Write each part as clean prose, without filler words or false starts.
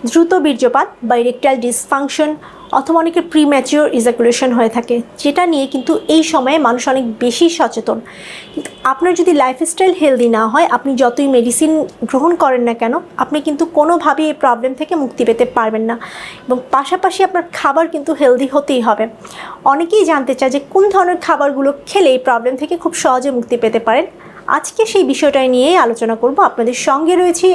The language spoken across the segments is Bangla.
দ্রুত বীর্যপাত বা ইরেকটাইল ডিসফাংশন অথবা অনেকের প্রিম্যাচিওর ইজাকুলেশন হয়ে থাকে, যেটা নিয়ে কিন্তু এই সময়ে মানুষ অনেক বেশি সচেতন। কিন্তু আপনার যদি লাইফস্টাইল হেলদি না হয়, আপনি যতই মেডিসিন গ্রহণ করেন না কেন, আপনি কিন্তু কোনোভাবেই এই প্রবলেম থেকে মুক্তি পেতে পারবেন না। এবং পাশাপাশি আপনার খাবার কিন্তু হেলদি হতেই হবে। অনেকেই জানতে চায় যে কোন ধরনের খাবারগুলো খেলে এই প্রবলেম থেকে খুব সহজে মুক্তি পেতে পারেন। আজকে সেই বিষয়টা নিয়েই আলোচনা করব। আপনাদের সঙ্গে রয়েছি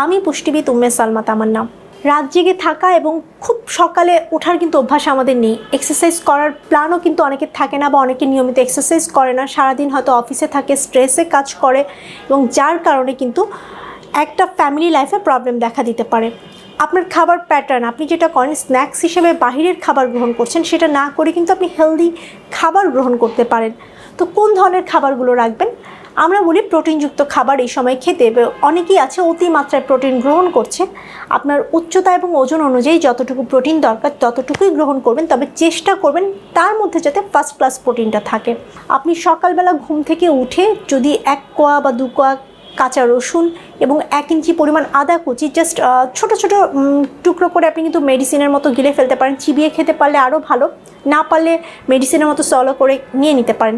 আমি পুষ্টিবিদ উম্মে সালমা তামান্না। রাত জেগে থাকা এবং খুব সকালে ওঠার কিন্তু অভ্যাস আমাদের নেই। এক্সারসাইজ করার প্ল্যানও কিন্তু অনেকের থাকে না, বা অনেকে নিয়মিত এক্সারসাইজ করে না, সারাদিন হয়তো অফিসে থাকে, স্ট্রেসে কাজ করে, এবং যার কারণে কিন্তু একটা ফ্যামিলি লাইফে প্রবলেম দেখা দিতে পারে। আপনার খাবার প্যাটার্ন, আপনি যেটা করেন স্ন্যাক্স হিসেবে বাহিরের খাবার গ্রহণ করছেন, সেটা না করে কিন্তু আপনি হেলদি খাবার গ্রহণ করতে পারেন। তো কোন ধরনের খাবারগুলো রাখবেন? আমরা বলি প্রোটিনযুক্ত খাবার এই সময় খেতে। অনেকেই আছে অতিমাত্রায় প্রোটিন গ্রহণ করছে। আপনার উচ্চতা এবং ওজন অনুযায়ী যতটুকু প্রোটিন দরকার ততটুকুই গ্রহণ করবেন, তবে চেষ্টা করবেন তার মধ্যে যাতে ফার্স্ট ক্লাস প্রোটিনটা থাকে। আপনি সকালবেলা ঘুম থেকে উঠে যদি 1 কোয়া বা 2 কোয়া কাঁচা রসুন এবং 1 ইঞ্চি পরিমাণ আদা কুচি জাস্ট ছোট ছোট টুকরো করে আপনি কিন্তু মেডিসিনের মতো গিলে ফেলতে পারেন। চিবিয়ে খেতে পারলে আরও ভালো, না পারলে মেডিসিনের মতো সলো করে নিয়ে নিতে পারেন।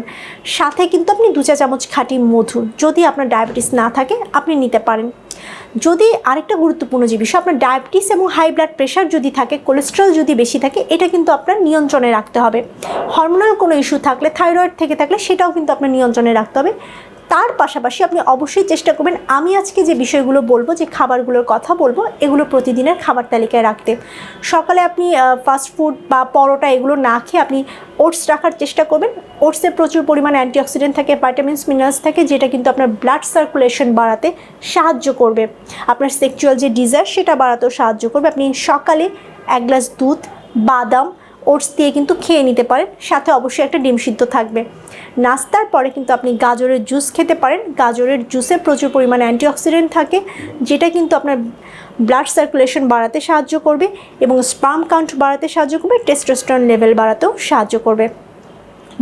সাথে কিন্তু আপনি 2 চা চামচ খাঁটি মধু, যদি আপনার ডায়াবেটিস না থাকে আপনি নিতে পারেন। যদি আরেকটা গুরুত্বপূর্ণ যে বিষয়, আপনার ডায়াবেটিস এবং হাই ব্লাড প্রেশার যদি থাকে, কোলেস্ট্রল যদি বেশি থাকে, এটা কিন্তু আপনার নিয়ন্ত্রণে রাখতে হবে। হরমোনাল কোনো ইস্যু থাকলে, থাইরয়েড থেকে থাকলে, সেটাও কিন্তু আপনার নিয়ন্ত্রণে রাখতে হবে। তার পাশাপাশি আপনি অবশ্যই চেষ্টা করবেন আমি আজকে যে বিষয়গুলো বলবো, যে খাবারগুলোর কথা বলবো, এগুলো প্রতিদিনের খাবার তালিকায় রাখতে। সকালে আপনি ফাস্ট ফুড বা পরোটা এগুলো না খেয়ে আপনি ওটস রাখার চেষ্টা করবেন। ওটসে প্রচুর পরিমাণে অ্যান্টিঅক্সিডেন্ট থাকে, ভাইটামিনস, মিনারেলস থাকে, যেটা কিন্তু আপনার ব্লাড সার্কুলেশন বাড়াতে সাহায্য করবে। আপনার সেক্সুয়াল যে ডিজায়ার সেটা বাড়াতেও সাহায্য করবে। আপনি সকালে 1 গ্লাস দুধ, বাদাম, ওটস দিয়ে কিন্তু খেয়ে নিতে পারেন। সাথে অবশ্যই একটা ডিম সিদ্ধ থাকবে। নাস্তার পরে কিন্তু আপনি গাজরের জুস খেতে পারেন। গাজরের জুসে প্রচুর পরিমাণে অ্যান্টিঅক্সিডেন্ট থাকে, যেটা কিন্তু আপনার ব্লাড সার্কুলেশন বাড়াতে সাহায্য করবে এবং স্পার্ম কাউন্ট বাড়াতে সাহায্য করবে, টেস্টোস্টেরন লেভেল বাড়াতেও সাহায্য করবে।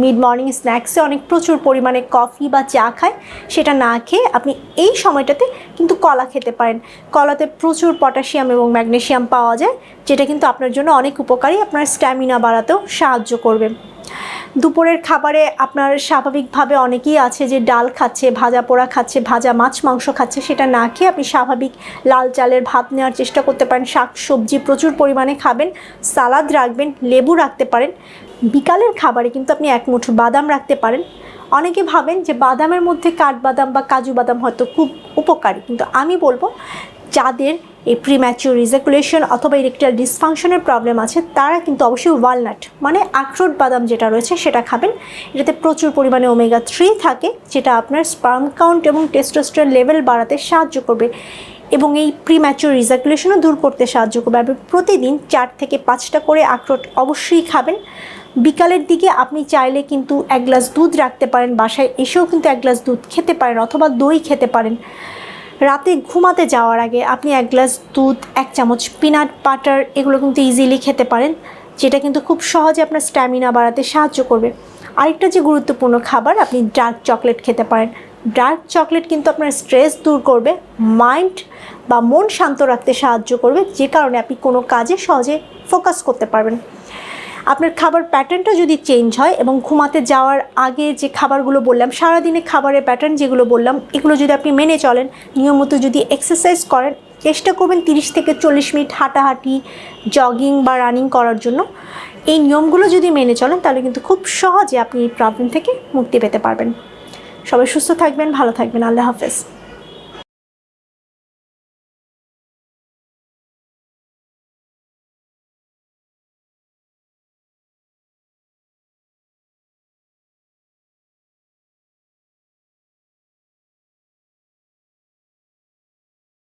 মিড মর্নিং স্ন্যাক্সে অনেক প্রচুর পরিমাণে কফি বা চা খায়, সেটা না খেয়ে আপনি এই সময়টাতে কিন্তু কলা খেতে পারেন। কলাতে প্রচুর পটাশিয়াম এবং ম্যাগনেশিয়াম পাওয়া যায়, যেটা কিন্তু আপনার জন্য অনেক উপকারী, আপনার স্ট্যামিনা বাড়াতেও সাহায্য করবে। দুপুরের খাবারে আপনার স্বাভাবিকভাবে অনেকেই আছে যে ডাল খাচ্ছে, ভাজা পোড়া খাচ্ছে, ভাজা মাছ মাংস খাচ্ছে, সেটা না খেয়ে আপনি স্বাভাবিক লাল চালের ভাত নেওয়ার চেষ্টা করতে পারেন। শাক সবজি প্রচুর পরিমাণে খাবেন, সালাদ রাখবেন, লেবু রাখতে পারেন। বিকালের খাবারে কিন্তু আপনি 1 মুঠো বাদাম রাখতে পারেন। অনেকে ভাবেন যে বাদামের মধ্যে কাঠবাদাম বা কাজু বাদাম হয়তো খুব উপকারী, কিন্তু আমি বলবো যাদের এই প্রিম্যাচিওর ইজাকুলেশন অথবা ইরেকটাইল ডিসফাংশনের প্রবলেম আছে, তারা কিন্তু অবশ্যই ওয়ালনাট মানে আখরোট বাদাম যেটা রয়েছে সেটা খাবেন। এটাতে প্রচুর পরিমাণে ওমেগা 3 থাকে, যেটা আপনার স্পার্ম কাউন্ট এবং টেস্টোস্টেরন লেভেল বাড়াতে সাহায্য করবে এবং এই প্রিম্যাচিওর ইজাকুলেশনও দূর করতে সাহায্য করবে। আপনি প্রতিদিন 4 থেকে 5টা করে আখরোট অবশ্যই খাবেন। বিকালের দিকে আপনি চাইলে কিন্তু 1 গ্লাস দুধ রাখতে পারেন, বাসায় এসেও কিন্তু 1 গ্লাস দুধ খেতে পারেন অথবা দই খেতে পারেন। রাতে ঘুমাতে যাওয়ার আগে আপনি 1 গ্লাস দুধ, 1 চামচ পিনাট বাটার এগুলো কিন্তু ইজিলি খেতে পারেন, যেটা কিন্তু খুব সহজে আপনার স্ট্যামিনা বাড়াতে সাহায্য করবে। আরেকটা যে গুরুত্বপূর্ণ খাবার, আপনি ডার্ক চকলেট খেতে পারেন। ডার্ক চকলেট কিন্তু আপনার স্ট্রেস দূর করবে, মাইন্ড বা মন শান্ত রাখতে সাহায্য করবে, যে কারণে আপনি কোনো কাজে সহজে ফোকাস করতে পারবেন। আপনার খাবার প্যাটার্নটা যদি চেঞ্জ হয় এবং ঘুমাতে যাওয়ার আগে যে খাবারগুলো বললাম, সারাদিনে খাবারের প্যাটার্ন যেগুলো বললাম, এগুলো যদি আপনি মেনে চলেন, নিয়মিত যদি এক্সারসাইজ করেন, চেষ্টা করবেন 30 থেকে 40 মিনিট হাঁটাহাঁটি, জগিং বা রানিং করার জন্য। এই নিয়মগুলো যদি মেনে চলেন, তাহলে কিন্তু খুব সহজে আপনি এই প্রবলেম থেকে মুক্তি পেতে পারবেন। সবাই সুস্থ থাকবেন, ভালো থাকবেন। আল্লাহ হাফেজ।